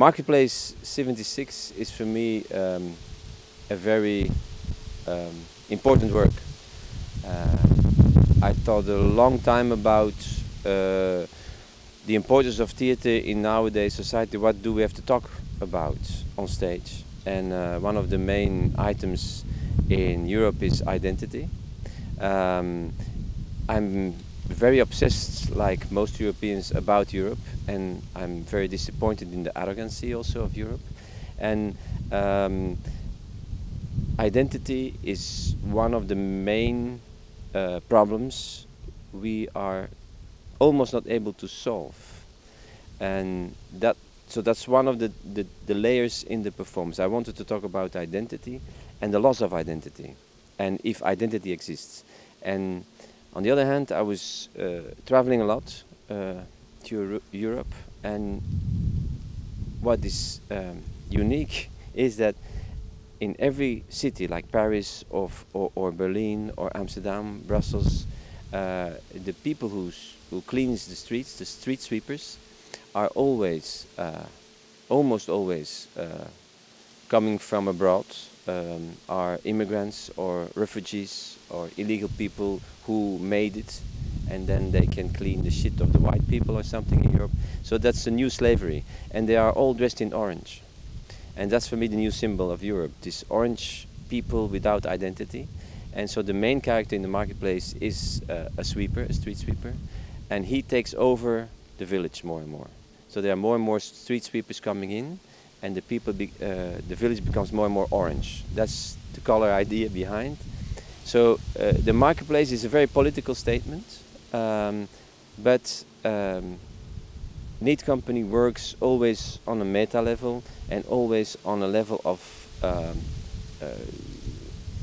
Marketplace 76 is for me a very important work. I thought a long time about the importance of theater in nowadays society. What do we have to talk about on stage? And one of the main items in Europe is identity. I'm very obsessed, like most Europeans, about Europe, and I'm very disappointed in the arrogancy also of Europe. And identity is one of the main problems we are almost not able to solve, and that's one of the layers in the performance. I wanted to talk about identity and the loss of identity, and if identity exists. And on the other hand, I was traveling a lot to Europe, and what is unique is that in every city like Paris or Berlin or Amsterdam, Brussels, the people who cleans the streets, the street sweepers, are always, almost always, coming from abroad, are immigrants or refugees or illegal people who made it, and then they can clean the shit of the white people or something in Europe. So that's the new slavery, and they are all dressed in orange. And that's for me the new symbol of Europe, this orange people without identity. And so the main character in the marketplace is a sweeper, a street sweeper, and he takes over the village more and more. So there are more and more street sweepers coming in, and the village becomes more and more orange. That's the color idea behind. So the marketplace is a very political statement, but Needcompany works always on a meta level and always on a level of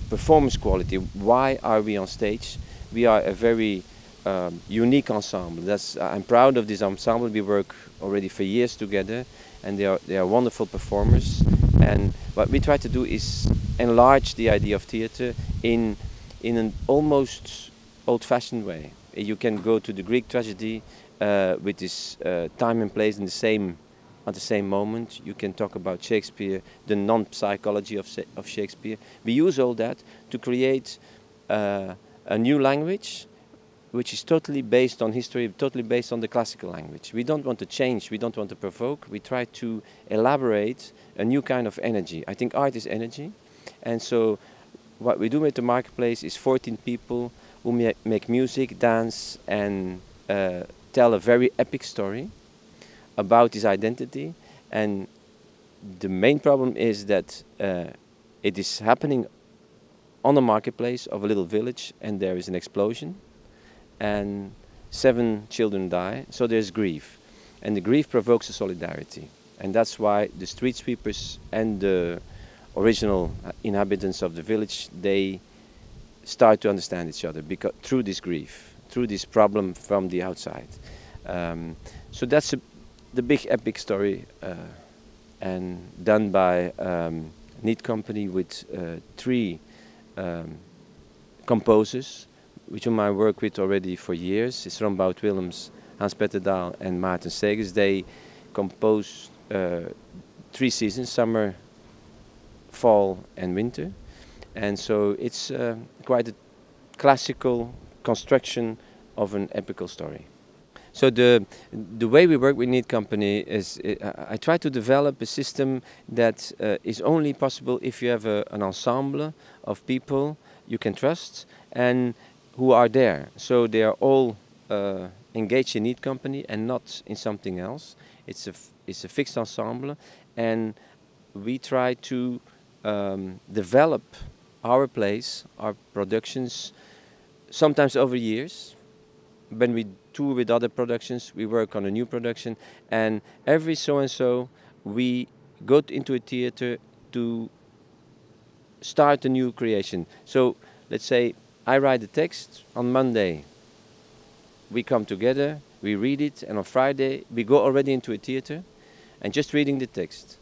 performance quality. Why are we on stage? We are a very unique ensemble. I'm proud of this ensemble. We work already for years together, and they are wonderful performers. And what we try to do is enlarge the idea of theater in an almost old-fashioned way. You can go to the Greek tragedy with this time and place at the same moment. You can talk about Shakespeare, the non-psychology of Shakespeare. We use all that to create a new language which is totally based on history, totally based on the classical language. We don't want to change, we don't want to provoke, we try to elaborate a new kind of energy. I think art is energy, and so what we do with the marketplace is 14 people who make music, dance, and tell a very epic story about his identity. And the main problem is that it is happening on the marketplace of a little village, and there is an explosion and 7 children die, so there's grief, and the grief provokes a solidarity, and that's why the street sweepers and the original inhabitants of the village, they start to understand each other because through this grief, through this problem from the outside. So that's the big epic story, and done by Needcompany with 3 composers, which I work with already for years. It's Rombout Willems, Hans-Peter Dahl and Maarten Segers. They compose 3 seasons, summer, fall and winter. And so it's quite a classical construction of an epical story. So the way we work with Needcompany is, I try to develop a system that is only possible if you have an ensemble of people you can trust and who are there. So they are all engaged in Needcompany and not in something else. It's a fixed ensemble, and we try to develop our plays, our productions, sometimes over years. When we tour with other productions, we work on a new production, and every so and so we go into a theater to start a new creation. So let's say I write the text on Monday, we come together, we read it, and on Friday we go already into a theater and just reading the text.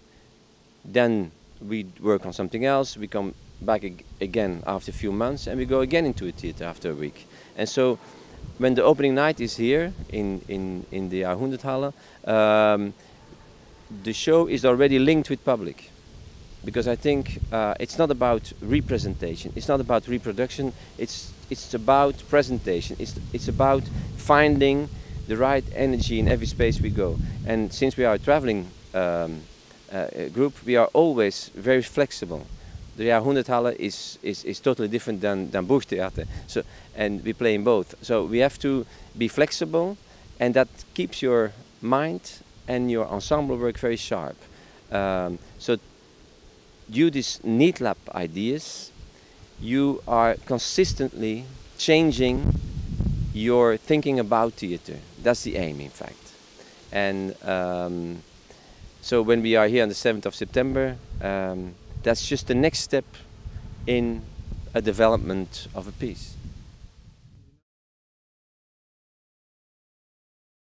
Then we work on something else, we come back again after a few months, and we go again into a theater after a week. And so when the opening night is here in the Ruhrtriennale, the show is already linked with public, because I think it's not about representation, it's not about reproduction, it's about presentation, it's about finding the right energy in every space we go. And since we are a traveling group, we are always very flexible. The Ruhrtriennale is totally different than Burgtheater, so, and we play in both. So we have to be flexible, and that keeps your mind and your ensemble work very sharp. So due to these Need Lab ideas, you are consistently changing your thinking about theater. That's the aim, in fact. And so when we are here on the 7th of September, that's just the next step in a development of a piece.